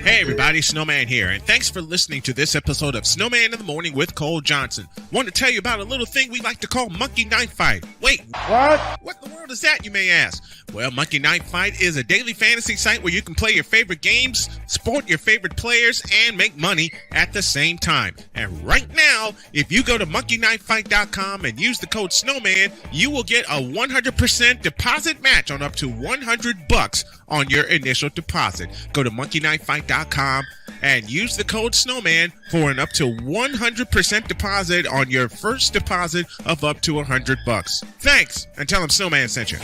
Hey everybody, Snowman here, and thanks for listening to this episode of Snowman in the Morning with Cole Johnson. Want to tell you about a little thing we like to call Monkey Knife Fight. Wait, what in the world is that, you may ask? Well, Monkey Knife Fight is a daily fantasy site where you can play your favorite games, support your favorite players, and make money at the same time. And right now, if you go to monkeyknifefight.com and use the code Snowman, you will get a 100% deposit match on up to $100 on your initial deposit. Go to monkeyknifefight.com and use the code Snowman for an up to 100% deposit on your first deposit of up to $100. Thanks, and tell them Snowman sent you.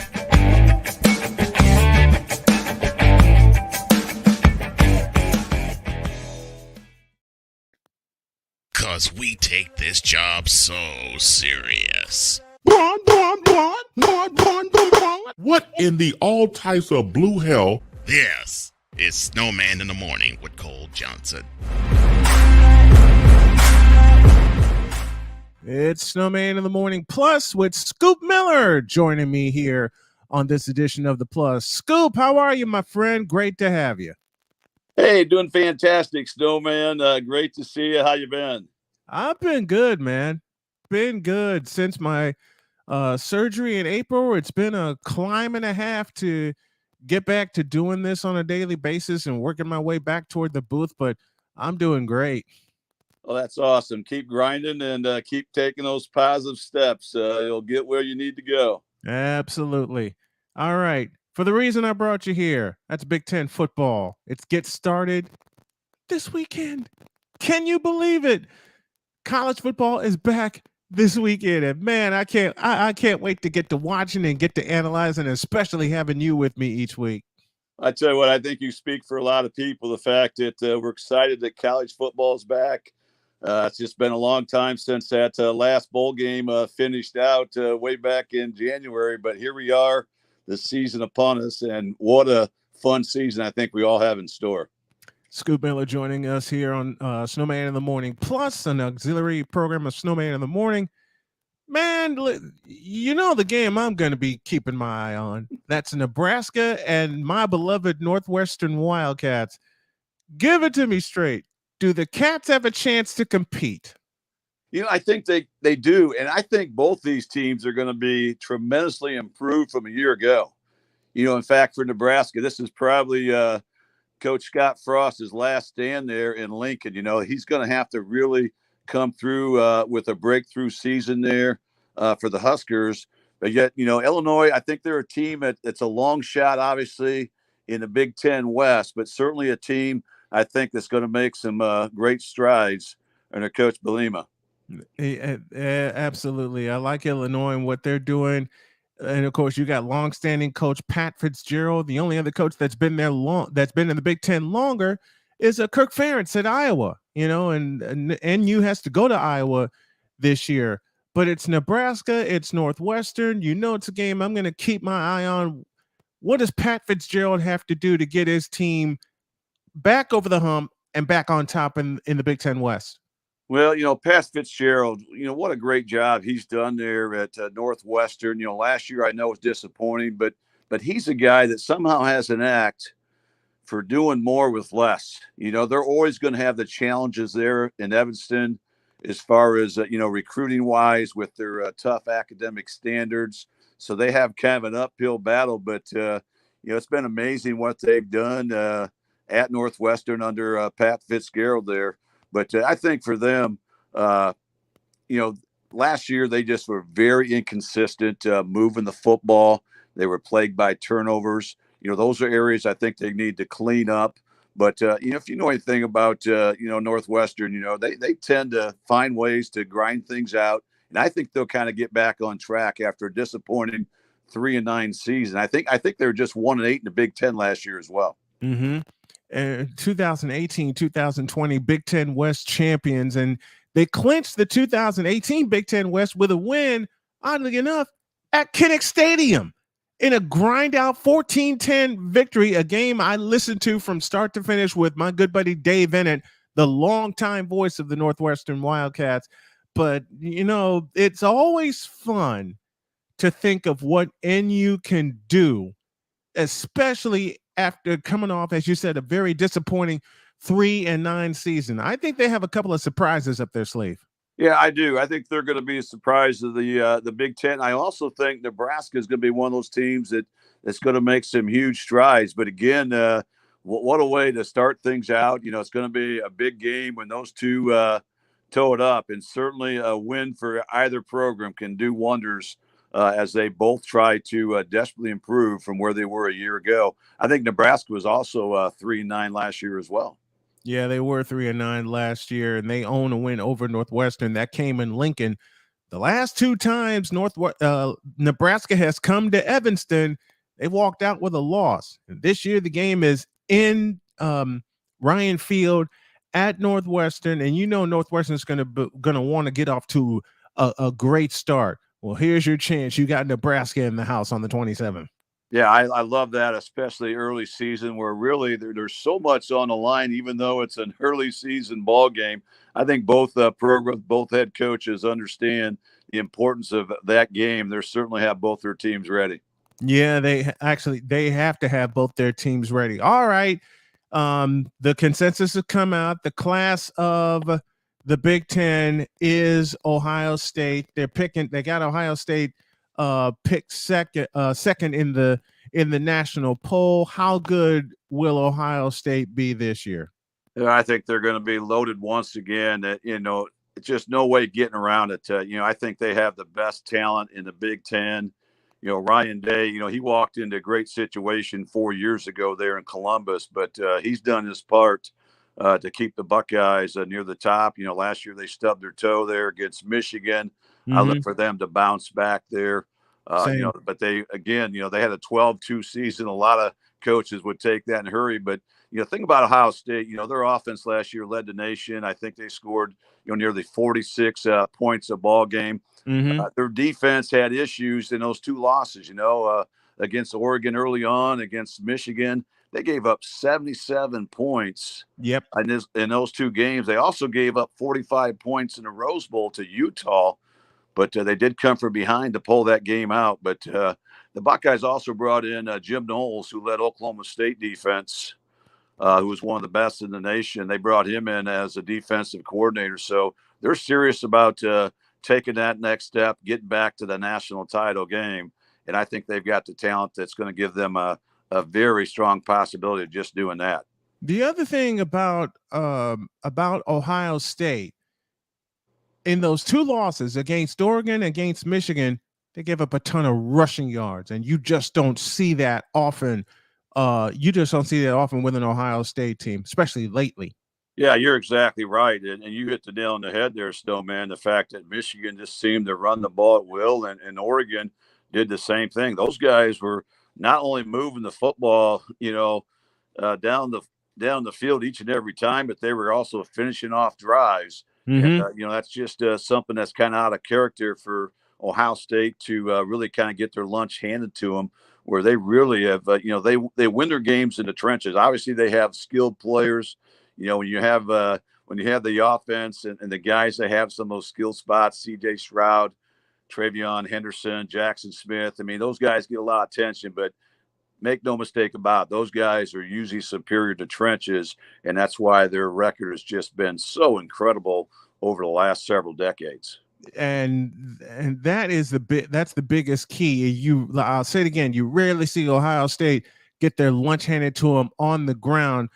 Cause we take this job so serious. What in the all types of blue hell? This is Snowman in the Morning with Cole Johnson. It's Snowman in the Morning Plus with Scoop Miller joining me here on this edition of the Plus. Scoop, how are you, my friend? Great to have you. Hey, doing fantastic, Snowman. Great to see you. How you been? I've been good, man. Been good since my surgery in April. It's been a climb and a half to get back to doing this on a daily basis and working my way back toward the booth, but I'm doing great. Oh, that's awesome. Keep grinding and keep taking those positive steps. You'll get where you need to go. Absolutely. All right. For the reason I brought you here, that's Big Ten football. It gets started this weekend. Can you believe it? College football is back this weekend, and man, I can't wait to get to watching and get to analyzing, especially having you with me each week. I tell you what, I think you speak for a lot of people. The fact that we're excited that college football is back. It's just been a long time since that last bowl game finished out way back in January, but here we are, the season upon us, and what a fun season I think we all have in store. Scoop Miller joining us here on Snowman in the Morning Plus, an auxiliary program of Snowman in the Morning. Man, you know the game I'm going to be keeping my eye on. That's Nebraska and my beloved Northwestern Wildcats. Give it to me straight. Do the Cats have a chance to compete? You know, I think they do, and I think both these teams are going to be tremendously improved from a year ago. You know, in fact, for Nebraska, this is probably Coach Scott Frost's last stand there in Lincoln. You know, he's going to have to really come through with a breakthrough season there for the Huskers. But yet, you know, Illinois, I think they're a team that's a long shot, obviously, in the Big Ten West, but certainly a team I think that's going to make some great strides under Coach Bielema. Absolutely. I like Illinois and what they're doing. And of course, you got longstanding coach Pat Fitzgerald. The only other coach that's been there that's been in the Big Ten longer is Kirk Ferentz at Iowa. You know, and NU has to go to Iowa this year. But it's Nebraska, it's Northwestern. You know, it's a game I'm going to keep my eye on. What does Pat Fitzgerald have to do to get his team back over the hump and back on top in the Big Ten West? Well, you know, Pat Fitzgerald, you know, what a great job he's done there at Northwestern. You know, last year I know was disappointing, but he's a guy that somehow has an act for doing more with less. You know, they're always going to have the challenges there in Evanston as far as, you know, recruiting wise with their tough academic standards. So they have kind of an uphill battle, but, you know, it's been amazing what they've done at Northwestern under Pat Fitzgerald there. But I think for them, you know, last year they just were very inconsistent moving the football. They were plagued by turnovers. You know, those are areas I think they need to clean up. But, you know, if you know anything about, you know, Northwestern, you know, they tend to find ways to grind things out. And I think they'll kind of get back on track after a disappointing 3-9 season. I think they were just 1-8 in the Big Ten last year as well. Mm-hmm. 2018, 2020 Big Ten West champions, and they clinched the 2018 Big Ten West with a win, oddly enough, at Kinnick Stadium in a grind-out 14-10 victory, a game I listened to from start to finish with my good buddy Dave Ennett, the longtime voice of the Northwestern Wildcats. But, you know, it's always fun to think of what NU can do, especially after coming off, as you said, a very disappointing 3-9 season. I think they have a couple of surprises up their sleeve. Yeah, I do. I think they're going to be a surprise of the Big Ten. I also think Nebraska is going to be one of those teams that's going to make some huge strides. But again, what a way to start things out. It's going to be a big game when those two toe it up, and certainly a win for either program can do wonders as they both try to desperately improve from where they were a year ago. I think Nebraska was also 3-9 last year as well. Yeah, they were 3-9 last year, and they own a win over Northwestern. That came in Lincoln. The last two times Nebraska has come to Evanston, they walked out with a loss. And this year, the game is in Ryan Field at Northwestern, and Northwestern is going to want to get off to a great start. Well, here's your chance. You got Nebraska in the house on the 27th. Yeah, I love that, especially early season where really there's so much on the line, even though it's an early season ball game. I think both programs, both head coaches understand the importance of that game. They certainly have both their teams ready. Yeah, they have to have both their teams ready. All right. The consensus has come out. The class of the Big Ten is Ohio State. They got Ohio State picked second in the national poll. How good will Ohio State be this year? I think they're going to be loaded once again. Just no way getting around it. I think they have the best talent in the Big Ten. Ryan Day, he walked into a great situation 4 years ago there in Columbus, but he's done his part to keep the Buckeyes near the top. Last year they stubbed their toe there against Michigan. I look for them to bounce back there. But they had a 12-2 season. A lot of coaches would take that in a hurry. But, think about Ohio State, their offense last year led the nation. I think they scored, nearly 46 points a ball game. Their defense had issues in those two losses, against Oregon early on, against Michigan. They gave up 77 points. Yep. In those two games. They also gave up 45 points in the Rose Bowl to Utah. But they did come from behind to pull that game out. But the Buckeyes also brought in Jim Knowles, who led Oklahoma State defense, who was one of the best in the nation. They brought him in as a defensive coordinator. So they're serious about taking that next step, getting back to the national title game. And I think they've got the talent that's going to give them a very strong possibility of just doing that. The other thing about Ohio State, in those two losses against Oregon, against Michigan, they gave up a ton of rushing yards, and you just don't see that often. With an Ohio State team, especially lately. Yeah, you're exactly right. And you hit the nail on the head there, Snowman. The fact that Michigan just seemed to run the ball at will, and Oregon did the same thing. Those guys were not only moving the football, down the field each and every time, but they were also finishing off drives. And, that's just something that's kind of out of character for Ohio State to really kind of get their lunch handed to them, where they really have, they win their games in the trenches. Obviously, they have skilled players. When you have the offense and the guys that have some of those skill spots, C.J. Stroud, Travion Henderson, Jackson Smith. I mean, those guys get a lot of attention, but make no mistake about it, those guys are usually superior to trenches, and that's why their record has just been so incredible over the last several decades. And that's the biggest key. I'll say it again, you rarely see Ohio State get their lunch handed to them on the ground.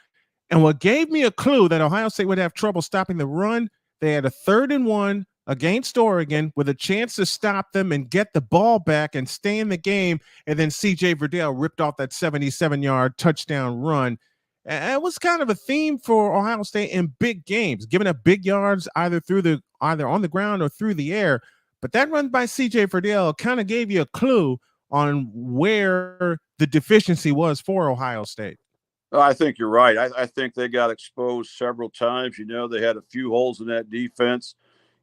And what gave me a clue that Ohio State would have trouble stopping the run, they had a 3rd and 1 against Oregon with a chance to stop them and get the ball back and stay in the game. And then C.J. Verdell ripped off that 77-yard touchdown run. And it was kind of a theme for Ohio State in big games, giving up big yards either on the ground or through the air. But that run by C.J. Verdell kind of gave you a clue on where the deficiency was for Ohio State. I think you're right. I think they got exposed several times. They had a few holes in that defense.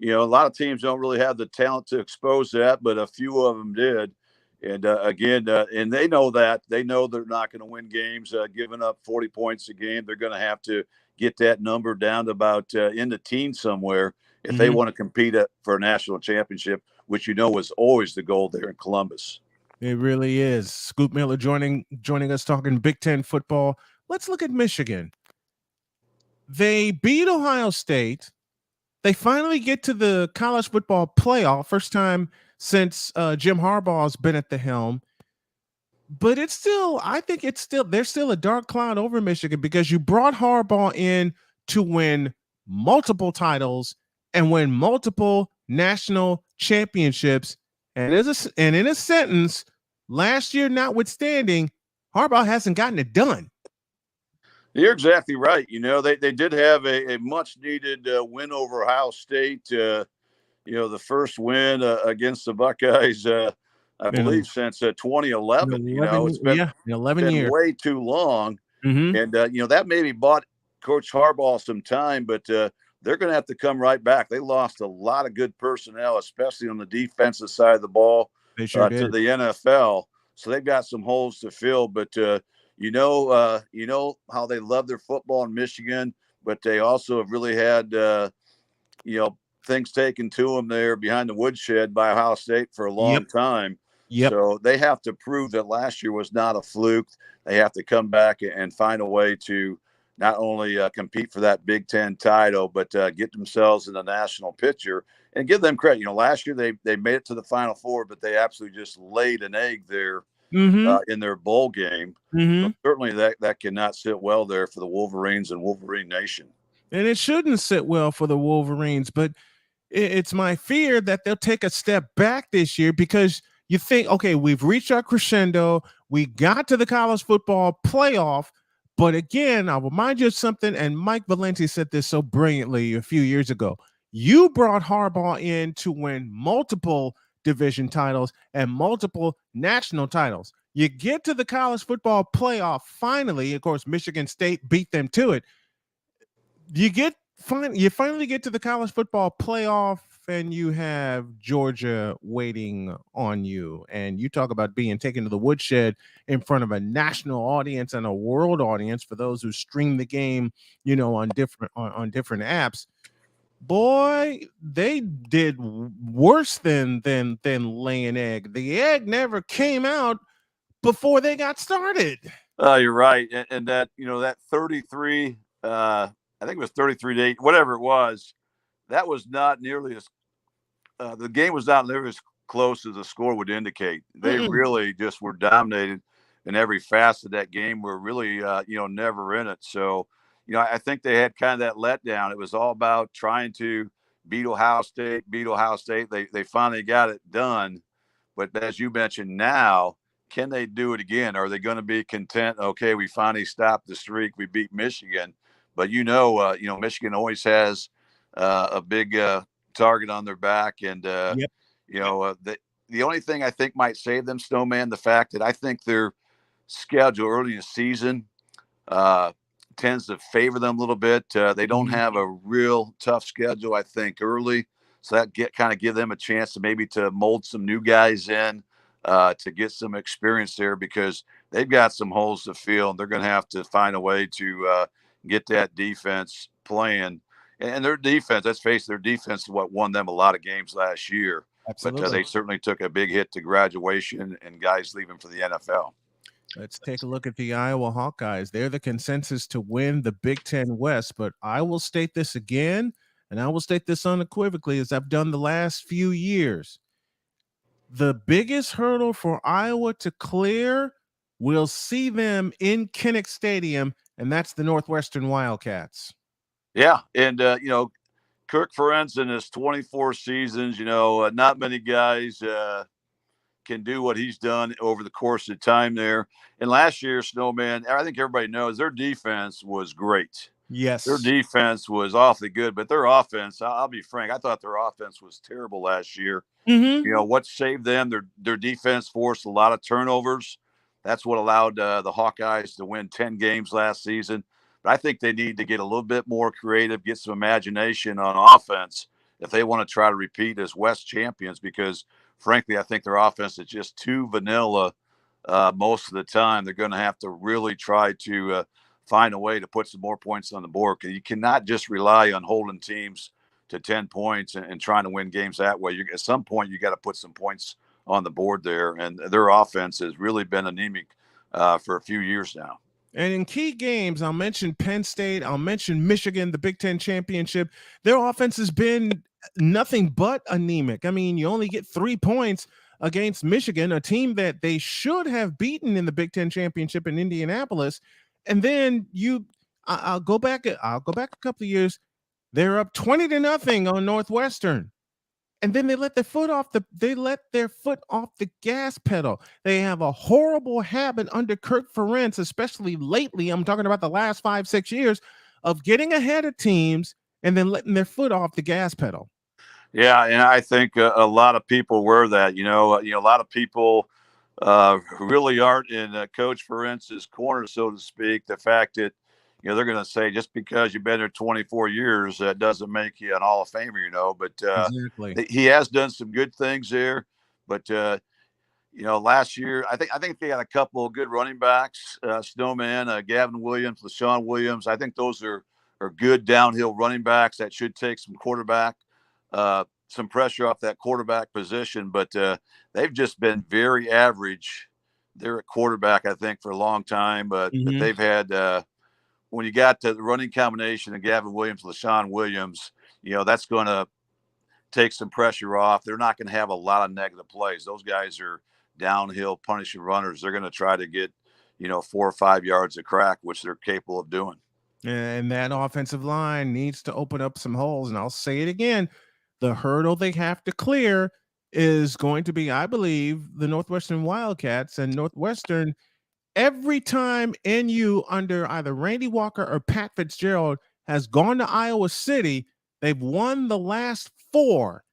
A lot of teams don't really have the talent to expose that, but a few of them did. And and they know that. They know they're not going to win games giving up 40 points a game. They're going to have to get that number down to about in the teens somewhere if they want to compete for a national championship, which was always the goal there in Columbus. It really is. Scoop Miller joining us talking Big Ten football. Let's look at Michigan. They beat Ohio State. They finally get to the college football playoff, first time since Jim Harbaugh's been at the helm. But it's still, I think it's still, there's still a dark cloud over Michigan because you brought Harbaugh in to win multiple titles and win multiple national championships. And in a sentence, last year notwithstanding, Harbaugh hasn't gotten it done. You're exactly right. You know, they did have a much needed win over Ohio State. You know, the first win against the Buckeyes, I believe, since 2011. You know, it's been 11 years. way too long. Mm-hmm. And, you know, that maybe bought Coach Harbaugh some time, but they're going to have to come right back. They lost a lot of good personnel, especially on the defensive side of the ball, They sure to did. the NFL. So they've got some holes to fill. But, you know how they love their football in Michigan, but they also have really had, you know, things taken to them there behind the woodshed by Ohio State for a long time. Yep. So they have to prove that last year was not a fluke. They have to come back and find a way to not only compete for that Big Ten title, but get themselves in the national picture and give them credit. You know, last year they made it to the Final Four, but they absolutely just laid an egg there in their bowl game. So certainly that cannot sit well there for the Wolverines and Wolverine Nation. And it shouldn't sit well for the Wolverines, but it's my fear that they'll take a step back this year because you think, okay, we've reached our crescendo. We got to the college football playoff. But again, I'll remind you of something, and Mike Valenti said this so brilliantly a few years ago. You brought Harbaugh in to win multiple division titles and multiple national titles. You get to the college football playoff finally. Of course, Michigan State beat them to it. You finally get to the college football playoff and you have Georgia waiting on you. And you talk about being taken to the woodshed in front of a national audience and a world audience for those who stream the game, you know, on different apps. Boy, they did worse than lay an egg. The egg never came out before they got started. Oh, you're right. And that, you know, that 33 I think it was 33-8, whatever it was. That was not nearly as the game was not nearly as close as the score would indicate. They really just were dominated in every facet of that game. Were really, you know, never in it. So, you know, I think they had kind of that letdown. It was all about trying to beat Ohio State. They finally got it done. But as you mentioned, now can they do it again? Are they going to be content? Okay, we finally stopped the streak. We beat Michigan. But you know, Michigan always has a big target on their back, and you know, the only thing I think might save them, Snowman, the fact that I think their schedule early in the season tends to favor them a little bit. They don't have a real tough schedule, I think, early, so that kind of give them a chance to maybe to mold some new guys in to get some experience there because they've got some holes to fill, and they're going to have to find a way to get that defense playing. And their defense, let's face it, their defense is what won them a lot of games last year. Absolutely. But they certainly took a big hit to graduation and guys leaving for the NFL. Let's take a look at the Iowa Hawkeyes. They're the consensus to win the Big Ten West, but I will state this again, and I will state this unequivocally as I've done the last few years. The biggest hurdle for Iowa to clear will see them in Kinnick Stadium, and that's the Northwestern Wildcats. Yeah, and, you know, Kirk Ferentz in his 24 seasons, you know, not many guys can do what he's done over the course of time there. And last year, Snowman, I think everybody knows their defense was great. Yes. Their defense was awfully good, but their offense, I'll be frank, I thought their offense was terrible last year. You know, what saved them, their defense forced a lot of turnovers. That's what allowed the Hawkeyes to win 10 games last season. But I think they need to get a little bit more creative, get some imagination on offense if they want to try to repeat as West champions, because frankly, I think their offense is just too vanilla most of the time. They're going to have to really try to find a way to put some more points on the board, because you cannot just rely on holding teams to 10 points and trying to win games that way. At some point, you got to put some points on the board there, and their offense has really been anemic for a few years now. And in key games, I'll mention Penn State, I'll mention Michigan, the Big Ten championship. Their offense has been nothing but anemic. I mean, you only get 3 points against Michigan, a team that they should have beaten in the Big Ten championship in Indianapolis. And then I'll go back a couple of years. They're up 20-0 on Northwestern. And then they let their foot off the gas pedal. They have a horrible habit under Kirk Ferentz, especially lately. I'm talking about the last 5-6 years, of getting ahead of teams and then letting their foot off the gas pedal. Yeah, and I think a lot of people were that. A lot of people really aren't in Coach Ferentz's corner, so to speak. The fact that they're going to say just because you've been there 24 years, that doesn't make you an Hall of Famer, But exactly. He has done some good things there. But last year, I think they got a couple of good running backs, Snowman, Gavin Williams, LaShawn Williams. I think those are good downhill running backs that should take some some pressure off that quarterback position. But they've just been very average there at quarterback, I think, for a long time. But they've had when you got to the running combination of Gavin Williams, LaShawn Williams, that's going to take some pressure off. They're not going to have a lot of negative plays. Those guys are downhill punishing runners. They're going to try to get, 4 or 5 yards of crack, which they're capable of doing. And that offensive line needs to open up some holes. And I'll say it again, the hurdle they have to clear is going to be, I believe, the Northwestern Wildcats. And Northwestern, every time NU under either Randy Walker or Pat Fitzgerald has gone to Iowa City, they've won the last 4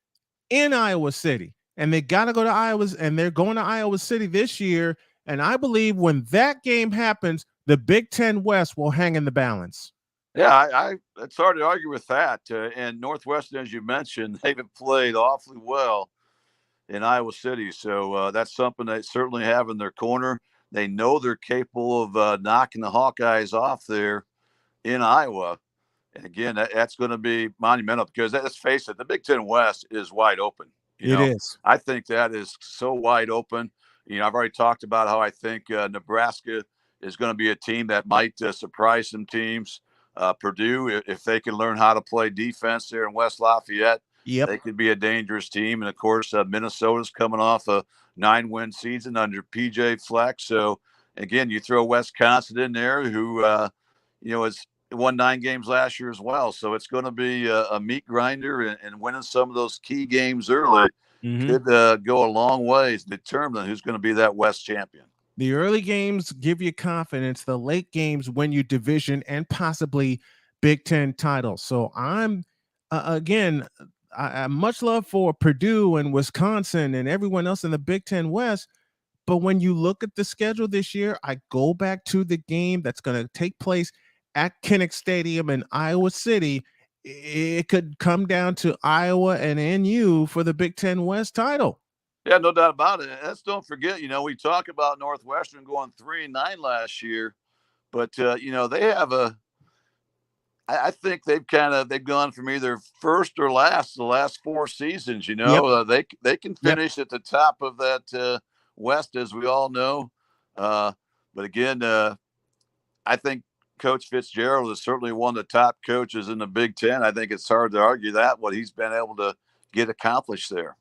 in Iowa City. And they got to go to Iowa, and they're going to Iowa City this year. And I believe when that game happens, the Big Ten West will hang in the balance. Yeah, it's hard to argue with that. And Northwestern, as you mentioned, they've played awfully well in Iowa City. So that's something they certainly have in their corner. They know they're capable of knocking the Hawkeyes off there in Iowa. And again, that's going to be monumental because let's face it, the Big Ten West is wide open. It is. I think that is so wide open. I've already talked about how I think Nebraska is going to be a team that might surprise some teams. Purdue, if they can learn how to play defense there in West Lafayette, they could be a dangerous team. And of course, Minnesota's coming off a 9-win season under PJ Fleck. So again, you throw Wisconsin in there, who has won 9 games last year as well. So it's going to be a meat grinder, and winning some of those key games early could go a long way to determine who's going to be that West champion. The early games give you confidence. The late games win you division and possibly Big Ten titles. So I'm I much love for Purdue and Wisconsin and everyone else in the Big Ten West. But when you look at the schedule this year, I go back to the game that's going to take place at Kinnick Stadium in Iowa City. It could come down to Iowa and NU for the Big Ten West title. Yeah, no doubt about it. Let's don't forget, we talk about Northwestern going 3-9 last year, but they have I think they've gone from either first or last the last 4 seasons. They can finish at the top of that West, as we all know. But again, I think Coach Fitzgerald is certainly one of the top coaches in the Big Ten. I think it's hard to argue that, what he's been able to get accomplished there.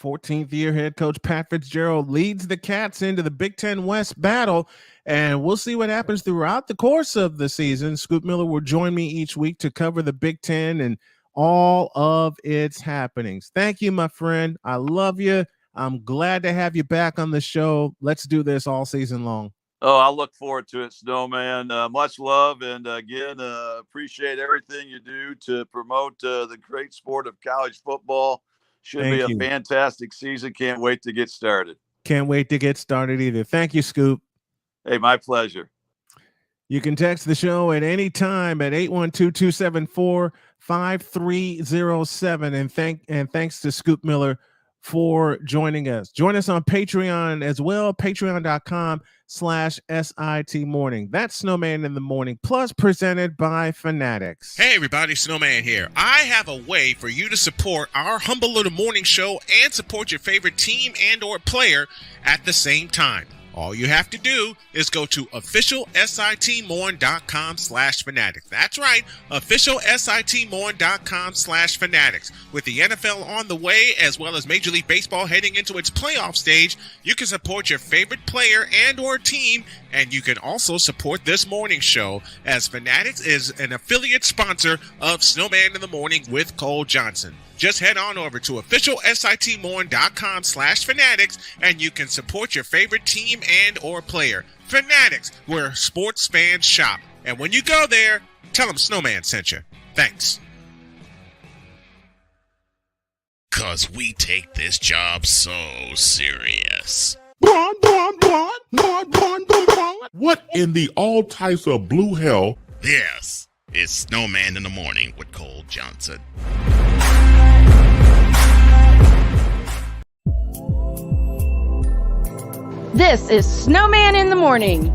14th year head coach Pat Fitzgerald leads the Cats into the Big Ten West battle, and we'll see what happens throughout the course of the season. Scoop Miller will join me each week to cover the Big Ten and all of its happenings. Thank you, my friend. I love you. I'm glad to have you back on the show. Let's do this all season long. Oh, I look forward to it, Snowman. Much love, and again, appreciate everything you do to promote the great sport of college football. Should be a fantastic season. Can't wait to get started. Can't wait to get started either. Thank you, Scoop. Hey, my pleasure. You can text the show at any time at 812-274-5307. And thanks to Scoop Miller for joining us. Join us on Patreon as well, patreon.com/SIT morning. That's Snowman in the Morning Plus, presented by Fanatics. Hey everybody, Snowman here. I have a way for you to support our humble little morning show and support your favorite team and or player at the same time. All you have to do is go to officialsitmorn.com/fanatics. That's right, officialsitmorn.com/fanatics. With the NFL on the way, as well as Major League Baseball heading into its playoff stage, you can support your favorite player and or team, and you can also support this morning show, as Fanatics is an affiliate sponsor of Snowman in the Morning with Cole Johnson. Just head on over to officialsitmorn.com/fanatics and you can support your favorite team and or player. Fanatics, where sports fans shop. And when you go there, tell them Snowman sent you. Thanks. 'Cause we take this job so serious. What in the all types of blue hell? This is Snowman in the Morning with Cole Johnson. This is Snowman in the Morning.